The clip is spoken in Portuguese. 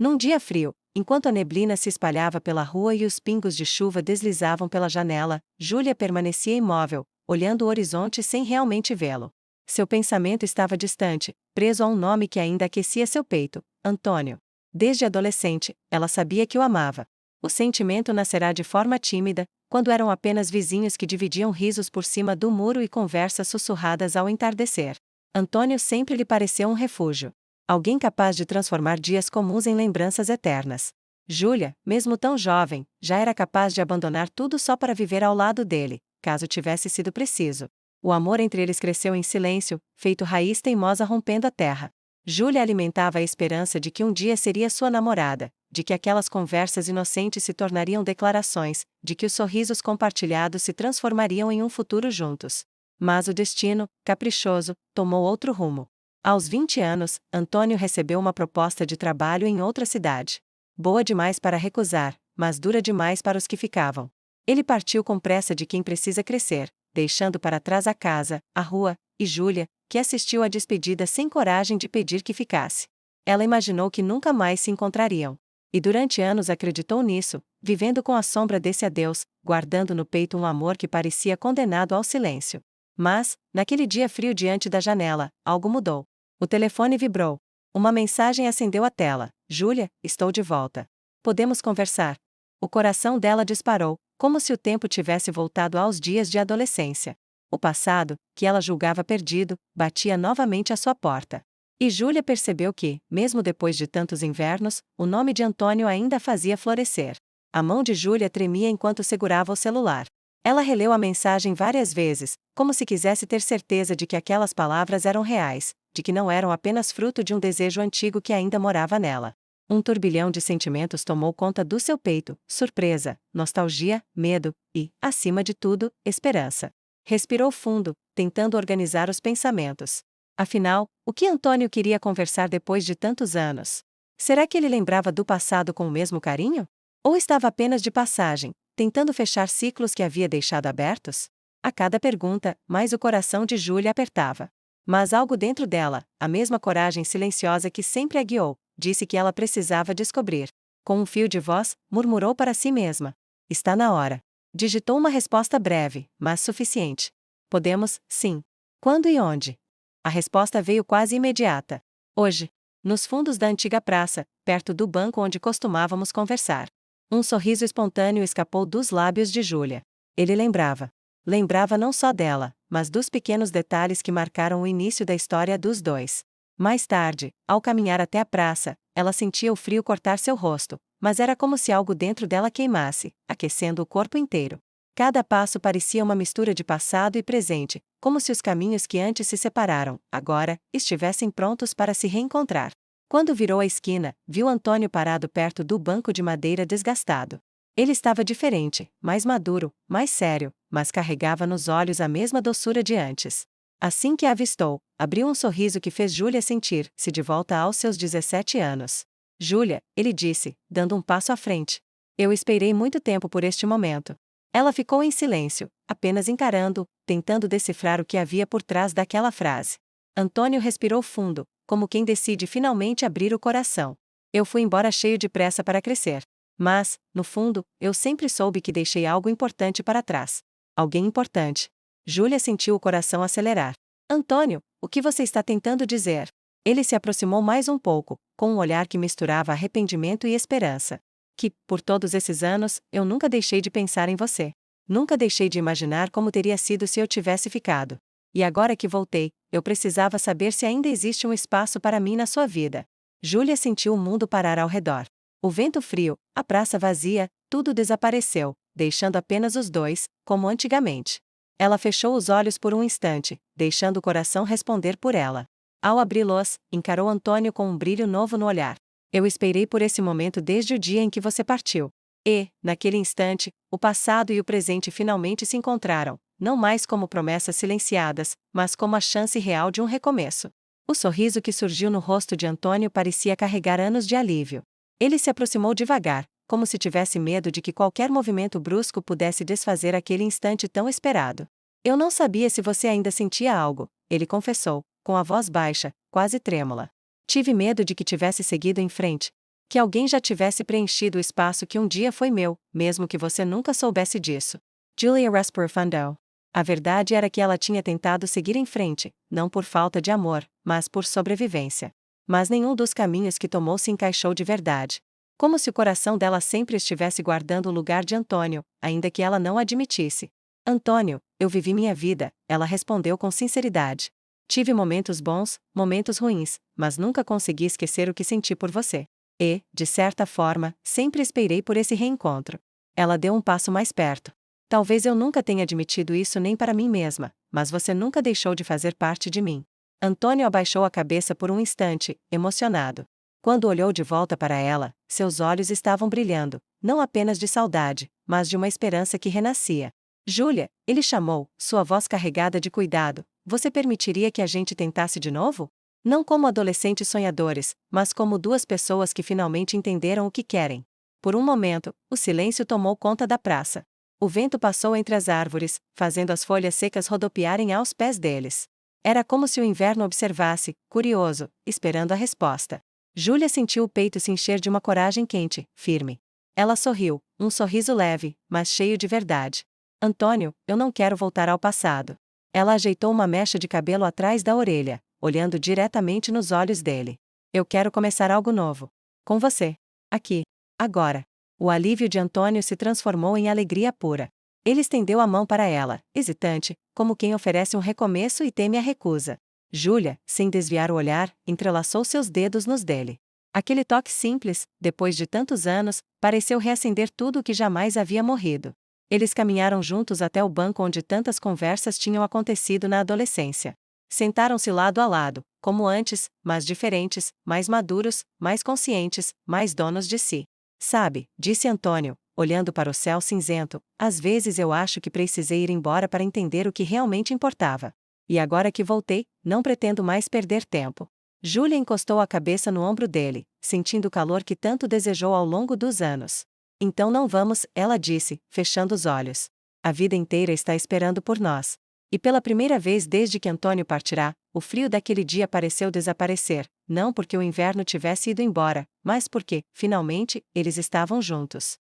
Num dia frio, enquanto a neblina se espalhava pela rua e os pingos de chuva deslizavam pela janela, Júlia permanecia imóvel, olhando o horizonte sem realmente vê-lo. Seu pensamento estava distante, preso a um nome que ainda aquecia seu peito: Antônio. Desde adolescente, ela sabia que o amava. O sentimento nascerá de forma tímida, quando eram apenas vizinhos que dividiam risos por cima do muro e conversas sussurradas ao entardecer. Antônio sempre lhe pareceu um refúgio. Alguém capaz de transformar dias comuns em lembranças eternas. Júlia, mesmo tão jovem, já era capaz de abandonar tudo só para viver ao lado dele, caso tivesse sido preciso. O amor entre eles cresceu em silêncio, feito raiz teimosa rompendo a terra. Júlia alimentava a esperança de que um dia seria sua namorada, de que aquelas conversas inocentes se tornariam declarações, de que os sorrisos compartilhados se transformariam em um futuro juntos. Mas o destino, caprichoso, tomou outro rumo. Aos 20 anos, Antônio recebeu uma proposta de trabalho em outra cidade. Boa demais para recusar, mas dura demais para os que ficavam. Ele partiu com pressa de quem precisa crescer, deixando para trás a casa, a rua, e Júlia, que assistiu à despedida sem coragem de pedir que ficasse. Ela imaginou que nunca mais se encontrariam. E durante anos acreditou nisso, vivendo com a sombra desse adeus, guardando no peito um amor que parecia condenado ao silêncio. Mas, naquele dia frio diante da janela, algo mudou. O telefone vibrou. Uma mensagem acendeu a tela. Júlia, estou de volta. Podemos conversar? O coração dela disparou, como se o tempo tivesse voltado aos dias de adolescência. O passado, que ela julgava perdido, batia novamente à sua porta. E Júlia percebeu que, mesmo depois de tantos invernos, o nome de Antônio ainda a fazia florescer. A mão de Júlia tremia enquanto segurava o celular. Ela releu a mensagem várias vezes, como se quisesse ter certeza de que aquelas palavras eram reais, de que não eram apenas fruto de um desejo antigo que ainda morava nela. Um turbilhão de sentimentos tomou conta do seu peito: surpresa, nostalgia, medo e, acima de tudo, esperança. Respirou fundo, tentando organizar os pensamentos. Afinal, o que Antônio queria conversar depois de tantos anos? Será que ele lembrava do passado com o mesmo carinho? Ou estava apenas de passagem, tentando fechar ciclos que havia deixado abertos? A cada pergunta, mais o coração de Júlia apertava. Mas algo dentro dela, a mesma coragem silenciosa que sempre a guiou, disse que ela precisava descobrir. Com um fio de voz, murmurou para si mesma: está na hora. Digitou uma resposta breve, mas suficiente. Podemos, sim. Quando e onde? A resposta veio quase imediata. Hoje. Nos fundos da antiga praça, perto do banco onde costumávamos conversar. Um sorriso espontâneo escapou dos lábios de Júlia. Ele lembrava. Lembrava não só dela, mas dos pequenos detalhes que marcaram o início da história dos dois. Mais tarde, ao caminhar até a praça, ela sentia o frio cortar seu rosto, mas era como se algo dentro dela queimasse, aquecendo o corpo inteiro. Cada passo parecia uma mistura de passado e presente, como se os caminhos que antes se separaram, agora, estivessem prontos para se reencontrar. Quando virou a esquina, viu Antônio parado perto do banco de madeira desgastado. Ele estava diferente, mais maduro, mais sério, mas carregava nos olhos a mesma doçura de antes. Assim que a avistou, abriu um sorriso que fez Júlia sentir-se de volta aos seus 17 anos. Júlia, ele disse, dando um passo à frente. Eu esperei muito tempo por este momento. Ela ficou em silêncio, apenas encarando, tentando decifrar o que havia por trás daquela frase. Antônio respirou fundo, como quem decide finalmente abrir o coração. Eu fui embora cheio de pressa para crescer. Mas, no fundo, eu sempre soube que deixei algo importante para trás. Alguém importante. Júlia sentiu o coração acelerar. Antônio, o que você está tentando dizer? Ele se aproximou mais um pouco, com um olhar que misturava arrependimento e esperança. Que, por todos esses anos, eu nunca deixei de pensar em você. Nunca deixei de imaginar como teria sido se eu tivesse ficado. E agora que voltei, eu precisava saber se ainda existe um espaço para mim na sua vida. Júlia sentiu o mundo parar ao redor. O vento frio, a praça vazia, tudo desapareceu, deixando apenas os dois, como antigamente. Ela fechou os olhos por um instante, deixando o coração responder por ela. Ao abri-los, encarou Antônio com um brilho novo no olhar. Eu esperei por esse momento desde o dia em que você partiu. E, naquele instante, o passado e o presente finalmente se encontraram, não mais como promessas silenciadas, mas como a chance real de um recomeço. O sorriso que surgiu no rosto de Antônio parecia carregar anos de alívio. Ele se aproximou devagar, como se tivesse medo de que qualquer movimento brusco pudesse desfazer aquele instante tão esperado. Eu não sabia se você ainda sentia algo, ele confessou, com a voz baixa, quase trêmula. Tive medo de que tivesse seguido em frente. Que alguém já tivesse preenchido o espaço que um dia foi meu, mesmo que você nunca soubesse disso. Julia respirou. A verdade era que ela tinha tentado seguir em frente, não por falta de amor, mas por sobrevivência. Mas nenhum dos caminhos que tomou se encaixou de verdade. Como se o coração dela sempre estivesse guardando o lugar de Antônio, ainda que ela não admitisse. Antônio, eu vivi minha vida, ela respondeu com sinceridade. Tive momentos bons, momentos ruins, mas nunca consegui esquecer o que senti por você. E, de certa forma, sempre esperei por esse reencontro. Ela deu um passo mais perto. Talvez eu nunca tenha admitido isso nem para mim mesma, mas você nunca deixou de fazer parte de mim. Antônio abaixou a cabeça por um instante, emocionado. Quando olhou de volta para ela, seus olhos estavam brilhando, não apenas de saudade, mas de uma esperança que renascia. Júlia, ele chamou, sua voz carregada de cuidado, você permitiria que a gente tentasse de novo? Não como adolescentes sonhadores, mas como duas pessoas que finalmente entenderam o que querem. Por um momento, o silêncio tomou conta da praça. O vento passou entre as árvores, fazendo as folhas secas rodopiarem aos pés deles. Era como se o inverno observasse, curioso, esperando a resposta. Júlia sentiu o peito se encher de uma coragem quente, firme. Ela sorriu, um sorriso leve, mas cheio de verdade. Antônio, eu não quero voltar ao passado. Ela ajeitou uma mecha de cabelo atrás da orelha, olhando diretamente nos olhos dele. Eu quero começar algo novo. Com você. Aqui. Agora. O alívio de Antônio se transformou em alegria pura. Ele estendeu a mão para ela, hesitante, como quem oferece um recomeço e teme a recusa. Júlia, sem desviar o olhar, entrelaçou seus dedos nos dele. Aquele toque simples, depois de tantos anos, pareceu reacender tudo o que jamais havia morrido. Eles caminharam juntos até o banco onde tantas conversas tinham acontecido na adolescência. Sentaram-se lado a lado, como antes, mas diferentes, mais maduros, mais conscientes, mais donos de si. Sabe, disse Antônio, olhando para o céu cinzento, às vezes eu acho que precisei ir embora para entender o que realmente importava. E agora que voltei, não pretendo mais perder tempo. Júlia encostou a cabeça no ombro dele, sentindo o calor que tanto desejou ao longo dos anos. Então não vamos, ela disse, fechando os olhos. A vida inteira está esperando por nós. E pela primeira vez desde que Antônio partirá, o frio daquele dia pareceu desaparecer, não porque o inverno tivesse ido embora, mas porque, finalmente, eles estavam juntos.